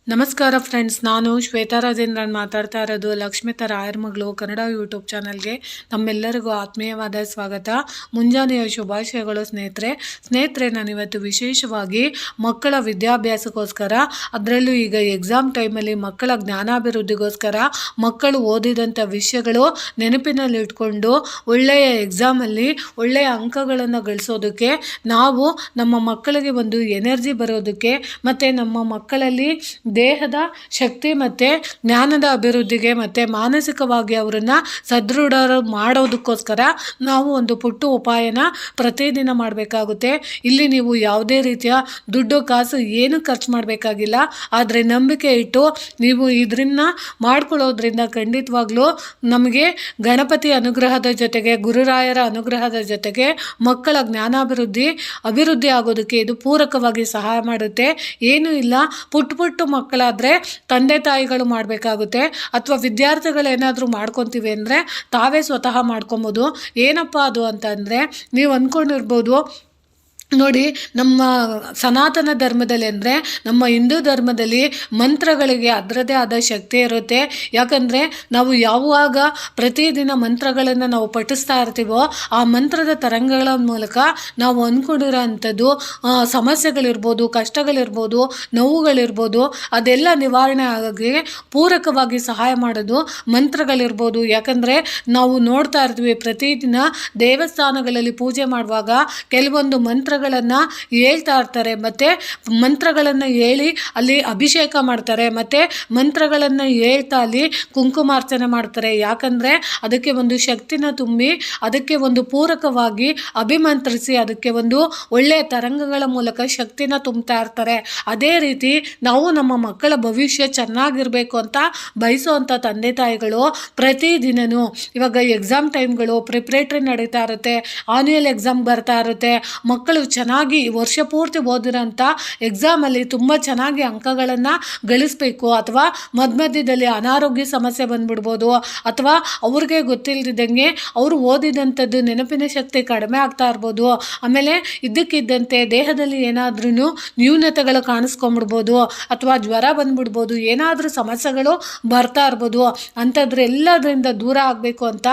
ನಮಸ್ಕಾರ ಫ್ರೆಂಡ್ಸ್, ನಾನು ಶ್ವೇತಾ ರಾಜೇಂದ್ರನ್ ಮಾತಾಡ್ತಾ ಇರೋದು ಲಕ್ಷ್ಮಿತಾ ರಾಯರ್ ಮಗಳು ಕನ್ನಡ ಯೂಟ್ಯೂಬ್ ಚಾನಲ್ಗೆ ನಮ್ಮೆಲ್ಲರಿಗೂ ಆತ್ಮೀಯವಾದ ಸ್ವಾಗತ. ಮುಂಜಾನೆಯ ಶುಭಾಶಯಗಳು ಸ್ನೇಹಿತರೆ. ನಾನಿವತ್ತು ವಿಶೇಷವಾಗಿ ಮಕ್ಕಳ ವಿದ್ಯಾಭ್ಯಾಸಕ್ಕೋಸ್ಕರ, ಅದರಲ್ಲೂ ಈಗ ಎಕ್ಸಾಮ್ ಟೈಮಲ್ಲಿ ಮಕ್ಕಳ ಜ್ಞಾನಾಭಿವೃದ್ಧಿಗೋಸ್ಕರ ಮಕ್ಕಳು ಓದಿದಂಥ ವಿಷಯಗಳು ನೆನಪಿನಲ್ಲಿ ಇಟ್ಕೊಂಡು ಒಳ್ಳೆಯ ಎಕ್ಸಾಮಲ್ಲಿ ಒಳ್ಳೆಯ ಅಂಕಗಳನ್ನು ಗಳಿಸೋದಕ್ಕೆ, ನಾವು ನಮ್ಮ ಮಕ್ಕಳಿಗೆ ಒಂದು ಎನರ್ಜಿ ಬರೋದಕ್ಕೆ ಮತ್ತು ನಮ್ಮ ಮಕ್ಕಳಲ್ಲಿ ದೇಹದ ಶಕ್ತಿ ಮತ್ತು ಜ್ಞಾನದ ಅಭಿವೃದ್ಧಿಗೆ ಮತ್ತು ಮಾನಸಿಕವಾಗಿ ಅವರನ್ನು ಸದೃಢ ಮಾಡೋದಕ್ಕೋಸ್ಕರ ನಾವು ಒಂದು ಪುಟ್ಟ ಉಪಾಯನ ಪ್ರತಿದಿನ ಮಾಡಬೇಕಾಗುತ್ತೆ. ಇಲ್ಲಿ ನೀವು ಯಾವುದೇ ರೀತಿಯ ದುಡ್ಡು ಕಾಸು ಏನು ಖರ್ಚು ಮಾಡಬೇಕಾಗಿಲ್ಲ. ಆದರೆ ನಂಬಿಕೆ ಇಟ್ಟು ನೀವು ಇದನ್ನ ಮಾಡ್ಕೊಳ್ಳೋದ್ರಿಂದ ಖಂಡಿತವಾಗ್ಲೂ ನಮಗೆ ಗಣಪತಿ ಅನುಗ್ರಹದ ಜೊತೆಗೆ, ಗುರುರಾಯರ ಅನುಗ್ರಹದ ಜೊತೆಗೆ ಮಕ್ಕಳ ಅಭಿವೃದ್ಧಿ ಆಗೋದಕ್ಕೆ ಇದು ಪೂರಕವಾಗಿ ಸಹಾಯ ಮಾಡುತ್ತೆ. ಏನೂ ಇಲ್ಲ, ಪುಟ್ಟ ಮಕ್ಕಳಾದರೆ ತಂದೆ ತಾಯಿಗಳು ಮಾಡಬೇಕಾಗುತ್ತೆ, ಅಥವಾ ವಿದ್ಯಾರ್ಥಿಗಳು ಏನಾದರೂ ಮಾಡ್ಕೊತೀವಿ ಅಂದರೆ ತಾವೇ ಸ್ವತಃ ಮಾಡ್ಕೊಬೋದು. ಏನಪ್ಪ ಅದು ಅಂತಂದರೆ, ನೀವು ಅಂದ್ಕೊಂಡಿರ್ಬೋದು ನೋಡಿ, ನಮ್ಮ ಸನಾತನ ಧರ್ಮದಲ್ಲಿ ಅಂದರೆ ನಮ್ಮ ಹಿಂದೂ ಧರ್ಮದಲ್ಲಿ ಮಂತ್ರಗಳಿಗೆ ಅದರದೇ ಆದ ಶಕ್ತಿ ಇರುತ್ತೆ. ಯಾಕಂದರೆ ನಾವು ಯಾವಾಗ ಪ್ರತಿದಿನ ಮಂತ್ರಗಳನ್ನು ನಾವು ಪಠಿಸ್ತಾ ಇರ್ತೀವೋ ಆ ಮಂತ್ರದ ತರಂಗಗಳ ಮೂಲಕ ನಾವು ಅಂದ್ಕೊಂಡಿರೋ ಅಂಥದ್ದು ಸಮಸ್ಯೆಗಳಿರ್ಬೋದು, ಕಷ್ಟಗಳಿರ್ಬೋದು, ನೋವುಗಳಿರ್ಬೋದು, ಅದೆಲ್ಲ ನಿವಾರಣೆ ಆಗೋಕ್ಕೆ ಪೂರಕವಾಗಿ ಸಹಾಯ ಮಾಡೋದು ಮಂತ್ರಗಳಿರ್ಬೋದು. ಯಾಕಂದರೆ ನಾವು ನೋಡ್ತಾ ಇರ್ತೀವಿ, ಪ್ರತಿದಿನ ದೇವಸ್ಥಾನಗಳಲ್ಲಿ ಪೂಜೆ ಮಾಡುವಾಗ ಕೆಲವೊಂದು ಮಂತ್ರಗಳನ್ನು ಹೇಳ್ತಾ ಇರ್ತಾರೆ, ಮತ್ತು ಮಂತ್ರಗಳನ್ನು ಹೇಳಿ ಅಲ್ಲಿ ಅಭಿಷೇಕ ಮಾಡ್ತಾರೆ, ಮತ್ತು ಮಂತ್ರಗಳನ್ನು ಹೇಳ್ತಾ ಅಲ್ಲಿ ಕುಂಕುಮಾರ್ಚನೆ ಮಾಡ್ತಾರೆ. ಯಾಕಂದರೆ ಅದಕ್ಕೆ ಒಂದು ಶಕ್ತಿನ ತುಂಬಿ, ಅದಕ್ಕೆ ಒಂದು ಪೂರಕವಾಗಿ ಅಭಿಮಂತ್ರಿಸಿ, ಅದಕ್ಕೆ ಒಂದು ಒಳ್ಳೆಯ ತರಂಗಗಳ ಮೂಲಕ ಶಕ್ತಿನ ತುಂಬ್ತಾ ಇರ್ತಾರೆ. ಅದೇ ರೀತಿ ನಾವು ನಮ್ಮ ಮಕ್ಕಳ ಭವಿಷ್ಯ ಚೆನ್ನಾಗಿರಬೇಕು ಅಂತ ಬಯಸುವಂಥ ತಂದೆ ತಾಯಿಗಳು ಪ್ರತಿದಿನವೂ, ಇವಾಗ ಎಕ್ಸಾಮ್ ಟೈಮ್ಗಳು ಪ್ರಿಪ್ರೇಟ್ರಿ ನಡೀತಾ ಇರುತ್ತೆ, ಆನ್ಯುವಲ್ ಎಕ್ಸಾಮ್ ಬರ್ತಾ ಇರುತ್ತೆ, ಮಕ್ಕಳು ಚೆನ್ನಾಗಿ ವರ್ಷ ಪೂರ್ತಿ ಓದಿರೋಂಥ ಎಕ್ಸಾಮಲ್ಲಿ ತುಂಬ ಚೆನ್ನಾಗಿ ಅಂಕಗಳನ್ನು ಗಳಿಸಬೇಕು. ಅಥವಾ ಮಧ್ಯದಲ್ಲಿ ಅನಾರೋಗ್ಯ ಸಮಸ್ಯೆ ಬಂದ್ಬಿಡ್ಬೋದು, ಅಥವಾ ಅವ್ರಿಗೆ ಗೊತ್ತಿಲ್ಲದಿದ್ದಂಗೆ ಅವರು ಓದಿದಂಥದ್ದು ನೆನಪಿನ ಶಕ್ತಿ ಕಡಿಮೆ ಆಗ್ತಾ ಇರ್ಬೋದು. ಆಮೇಲೆ ಇದ್ದಕ್ಕಿದ್ದಂತೆ ದೇಹದಲ್ಲಿ ಏನಾದ್ರೂ ನ್ಯೂನತೆಗಳು ಕಾಣಿಸ್ಕೊಂಡ್ಬಿಡ್ಬೋದು, ಅಥವಾ ಜ್ವರ ಬಂದ್ಬಿಡ್ಬೋದು, ಏನಾದರೂ ಸಮಸ್ಯೆಗಳು ಬರ್ತಾ ಇರ್ಬೋದು. ಅಂಥದ್ರೆಲ್ಲದರಿಂದ ದೂರ ಆಗಬೇಕು ಅಂತ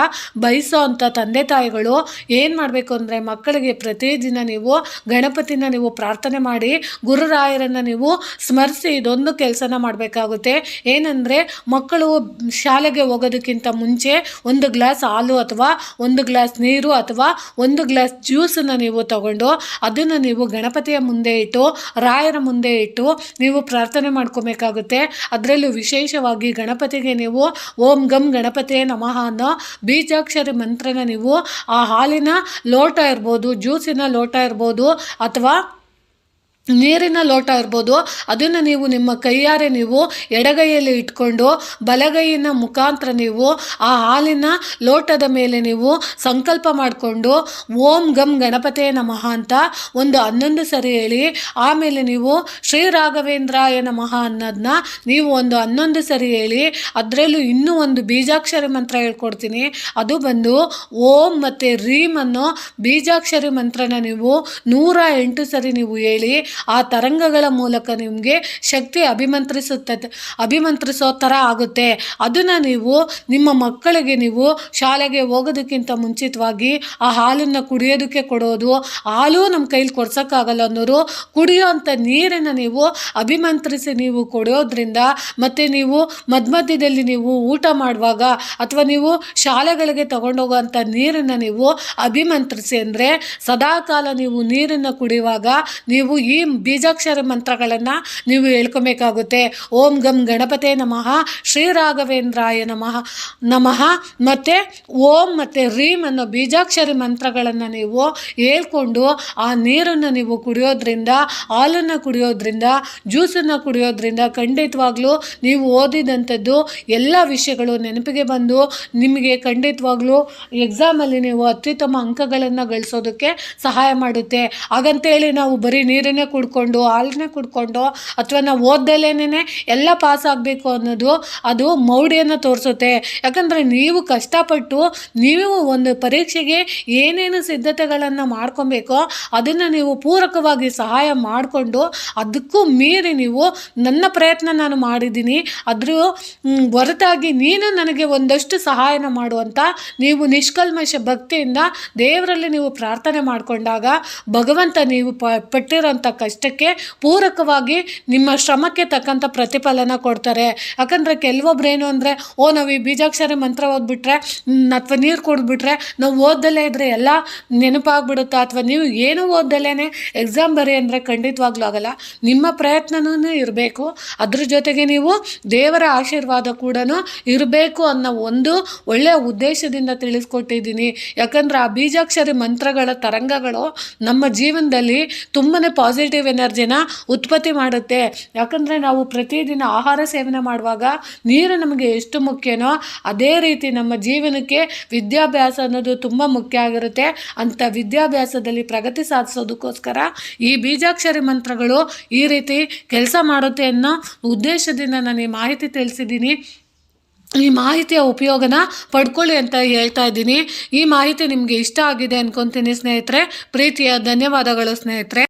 ಬಯಸೋ ಅಂಥ ತಂದೆ ತಾಯಿಗಳು ಏನು ಮಾಡಬೇಕು ಅಂದರೆ, ಮಕ್ಕಳಿಗೆ ಪ್ರತಿದಿನ ನೀವು ಗಣಪತಿನ ನೀವು ಪ್ರಾರ್ಥನೆ ಮಾಡಿ, ಗುರುರಾಯರನ್ನು ನೀವು ಸ್ಮರಿಸಿ ಇದೊಂದು ಕೆಲಸನ ಮಾಡಬೇಕಾಗುತ್ತೆ. ಏನಂದರೆ, ಮಕ್ಕಳು ಶಾಲೆಗೆ ಹೋಗೋದಕ್ಕಿಂತ ಮುಂಚೆ ಒಂದು ಗ್ಲಾಸ್ ಹಾಲು ಅಥವಾ ಒಂದು ಗ್ಲಾಸ್ ನೀರು ಅಥವಾ ಒಂದು ಗ್ಲಾಸ್ ಜ್ಯೂಸನ್ನು ನೀವು ತಗೊಂಡು ಅದನ್ನು ನೀವು ಗಣಪತಿಯ ಮುಂದೆ ಇಟ್ಟು, ರಾಯರ ಮುಂದೆ ಇಟ್ಟು ನೀವು ಪ್ರಾರ್ಥನೆ ಮಾಡ್ಕೋಬೇಕಾಗುತ್ತೆ. ಅದರಲ್ಲೂ ವಿಶೇಷವಾಗಿ ಗಣಪತಿಗೆ ನೀವು ಓಂ ಗಂ ಗಣಪತಿಯೇ ನಮಃ ಅನ್ನೋ ಬೀಜಾಕ್ಷರಿ ಮಂತ್ರನ ನೀವು ಆ ಹಾಲಿನ ಲೋಟ ಇರ್ಬೋದು, ಜ್ಯೂಸಿನ ಲೋಟ ಇರ್ಬೋದು, ಅಥವಾ ನೀರಿನ ಲೋಟ ಇರ್ಬೋದು, ಅದನ್ನು ನೀವು ನಿಮ್ಮ ಕೈಯಾರೆ ನೀವು ಎಡಗೈಯಲ್ಲಿ ಇಟ್ಕೊಂಡು ಬಲಗೈಯಿನ ಮುಖಾಂತರ ನೀವು ಆ ಹಾಲಿನ ಲೋಟದ ಮೇಲೆ ನೀವು ಸಂಕಲ್ಪ ಮಾಡಿಕೊಂಡು ಓಂ ಗಂ ಗಣಪತಿಯೇ ನಮಃ ಅಂತ ಒಂದು 11 ಸರಿ ಹೇಳಿ, ಆಮೇಲೆ ನೀವು ಶ್ರೀ ರಾಘವೇಂದ್ರಾಯ ನಮಃ ಅನ್ನೋದನ್ನ ನೀವು ಒಂದು 11 ಸರಿ ಹೇಳಿ, ಅದರಲ್ಲೂ ಇನ್ನೂ ಒಂದು ಬೀಜಾಕ್ಷರಿ ಮಂತ್ರ ಹೇಳ್ಕೊಡ್ತೀನಿ. ಅದು ಬಂದು ಓಂ ಮತ್ತು ರೀಮ್ ಅನ್ನೋ ಬೀಜಾಕ್ಷರಿ ಮಂತ್ರನ ನೀವು 108 ಸರಿ ನೀವು ಹೇಳಿ, ಆ ತರಂಗಗಳ ಮೂಲಕ ನಿಮಗೆ ಶಕ್ತಿ ಅಭಿಮಂತ್ರಿಸೋ ಥರ ಆಗುತ್ತೆ. ಅದನ್ನು ನೀವು ನಿಮ್ಮ ಮಕ್ಕಳಿಗೆ ನೀವು ಶಾಲೆಗೆ ಹೋಗೋದಕ್ಕಿಂತ ಮುಂಚಿತವಾಗಿ ಆ ಹಾಲನ್ನು ಕುಡಿಯೋದಕ್ಕೆ ಕೊಡೋದು. ಹಾಲು ನಮ್ಮ ಕೈಲಿ ಕೊಡ್ಸೋಕ್ಕಾಗಲ್ಲ ಅನ್ನೋರು ಕುಡಿಯೋವಂಥ ನೀರನ್ನು ನೀವು ಅಭಿಮಂತ್ರಿಸಿ ನೀವು ಕೊಡೋದ್ರಿಂದ, ಮತ್ತು ನೀವು ಮಧ್ಯದಲ್ಲಿ ನೀವು ಊಟ ಮಾಡುವಾಗ ಅಥವಾ ನೀವು ಶಾಲೆಗಳಿಗೆ ತಗೊಂಡೋಗೋವಂಥ ನೀರನ್ನು ನೀವು ಅಭಿಮಂತ್ರಿಸಿ ಅಂದರೆ, ಸದಾಕಾಲ ನೀವು ನೀರನ್ನು ಕುಡಿಯುವಾಗ ನೀವು ಈ ಬೀಜಾಕ್ಷರ ಮಂತ್ರಗಳನ್ನು ನೀವು ಹೇಳ್ಕೊಬೇಕಾಗುತ್ತೆ. ಓಂ ಗಂ ಗಣಪತೆ ನಮಃ, ಶ್ರೀ ರಾಘವೇಂದ್ರಾಯ ನಮಃ ಮತ್ತು ಓಂ ಮತ್ತು ರೀಂ ಅನ್ನೋ ಬೀಜಾಕ್ಷರಿ ಮಂತ್ರಗಳನ್ನು ನೀವು ಹೇಳ್ಕೊಂಡು ಆ ನೀರನ್ನು ನೀವು ಕುಡಿಯೋದ್ರಿಂದ, ಹಾಲನ್ನು ಕುಡಿಯೋದ್ರಿಂದ, ಜ್ಯೂಸನ್ನು ಕುಡಿಯೋದ್ರಿಂದ ಖಂಡಿತವಾಗ್ಲೂ ನೀವು ಓದಿದಂಥದ್ದು ಎಲ್ಲ ವಿಷಯಗಳು ನೆನಪಿಗೆ ಬಂದು ನಿಮಗೆ ಖಂಡಿತವಾಗ್ಲೂ ಎಕ್ಸಾಮಲ್ಲಿ ನೀವು ಅತ್ಯುತ್ತಮ ಅಂಕಗಳನ್ನು ಗಳಿಸೋದಕ್ಕೆ ಸಹಾಯ ಮಾಡುತ್ತೆ. ಹಾಗಂತೇಳಿ ನಾವು ಬರೀ ನೀರನ್ನೇ ಕುಡ್ಕೊಂಡು, ಹಾಲನ್ನೇ ಕುಡ್ಕೊಂಡು, ಅಥವಾ ನಾವು ಓದ್ದಲೇನೆ ಎಲ್ಲ ಪಾಸ್ ಆಗಬೇಕು ಅನ್ನೋದು ಅದು ಮೌಢ್ಯನ ತೋರಿಸುತ್ತೆ. ಯಾಕಂದರೆ ನೀವು ಕಷ್ಟಪಟ್ಟು ನೀವು ಒಂದು ಪರೀಕ್ಷೆಗೆ ಏನೇನು ಸಿದ್ಧತೆಗಳನ್ನು ಮಾಡ್ಕೊಬೇಕೋ ಅದನ್ನು ನೀವು ಪೂರಕವಾಗಿ ಸಹಾಯ ಮಾಡಿಕೊಂಡು, ಅದಕ್ಕೂ ಮೀರಿ ನೀವು ನನ್ನ ಪ್ರಯತ್ನ ನಾನು ಮಾಡಿದ್ದೀನಿ, ಅದ್ರ ಹೊರತಾಗಿ ನೀನು ನನಗೆ ಒಂದಷ್ಟು ಸಹಾಯನ ಮಾಡುವಂಥ ನೀವು ನಿಷ್ಕಲ್ಮಶ ಭಕ್ತಿಯಿಂದ ದೇವರಲ್ಲಿ ನೀವು ಪ್ರಾರ್ಥನೆ ಮಾಡಿಕೊಂಡಾಗ ಭಗವಂತ ನೀವು ಪಟ್ಟಿರೋಂಥ ಕಷ್ಟಕ್ಕೆ ಪೂರಕವಾಗಿ ನಿಮ್ಮ ಶ್ರಮಕ್ಕೆ ತಕ್ಕಂಥ ಪ್ರತಿಫಲನ ಕೊಡ್ತಾರೆ. ಯಾಕಂದರೆ ಕೆಲವೊಬ್ರೇನು ಅಂದರೆ, ನಾವು ಈ ಬೀಜಾಕ್ಷರಿ ಮಂತ್ರ ಓದ್ಬಿಟ್ರೆ ಅಥವಾ ನೀರು ಕುಡಿದ್ಬಿಟ್ರೆ ನಾವು ಓದ್ದಲೇ ಇದ್ದರೆ ಎಲ್ಲ ನೆನಪಾಗ್ಬಿಡುತ್ತಾ, ಅಥವಾ ನೀವು ಏನು ಓದ್ದಲೇ ಎಕ್ಸಾಮ್ ಬರೀ ಅಂದರೆ ಖಂಡಿತವಾಗ್ಲೂ ಆಗಲ್ಲ. ನಿಮ್ಮ ಪ್ರಯತ್ನನೂ ಇರಬೇಕು, ಅದ್ರ ಜೊತೆಗೆ ನೀವು ದೇವರ ಆಶೀರ್ವಾದ ಕೂಡ ಇರಬೇಕು ಅನ್ನೋ ಒಂದು ಒಳ್ಳೆಯ ಉದ್ದೇಶದಿಂದ ತಿಳಿಸ್ಕೊಟ್ಟಿದ್ದೀನಿ. ಯಾಕಂದರೆ ಆ ಬೀಜಾಕ್ಷರಿ ಮಂತ್ರಗಳ ತರಂಗಗಳು ನಮ್ಮ ಜೀವನದಲ್ಲಿ ತುಂಬಾ ಪಾಸಿಟಿವ್ ಎನರ್ಜಿನ ಉತ್ಪತ್ತಿ ಮಾಡುತ್ತೆ. ಯಾಕಂದರೆ ನಾವು ಪ್ರತಿದಿನ ಆಹಾರ ಸೇವನೆ ಮಾಡುವಾಗ ನೀರು ನಮಗೆ ಎಷ್ಟು ಮುಖ್ಯನೋ ಅದೇ ರೀತಿ ನಮ್ಮ ಜೀವನಕ್ಕೆ ವಿದ್ಯಾಭ್ಯಾಸ ಅನ್ನೋದು ತುಂಬ ಮುಖ್ಯ ಆಗಿರುತ್ತೆ. ಅಂಥ ವಿದ್ಯಾಭ್ಯಾಸದಲ್ಲಿ ಪ್ರಗತಿ ಸಾಧಿಸೋದಕ್ಕೋಸ್ಕರ ಈ ಬೀಜಾಕ್ಷರಿ ಮಂತ್ರಗಳು ಈ ರೀತಿ ಕೆಲಸ ಮಾಡುತ್ತೆ ಅನ್ನೋ ಉದ್ದೇಶದಿಂದ ನಾನು ಈ ಮಾಹಿತಿ ತಿಳಿಸಿದ್ದೀನಿ. ಈ ಮಾಹಿತಿಯ ಉಪಯೋಗನ ಪಡ್ಕೊಳ್ಳಿ ಅಂತ ಹೇಳ್ತಾ ಇದ್ದೀನಿ. ಈ ಮಾಹಿತಿ ನಿಮಗೆ ಇಷ್ಟ ಆಗಿದೆ ಅನ್ಕೊತೀನಿ ಸ್ನೇಹಿತರೆ. ಪ್ರೀತಿಯ ಧನ್ಯವಾದಗಳು ಸ್ನೇಹಿತರೆ.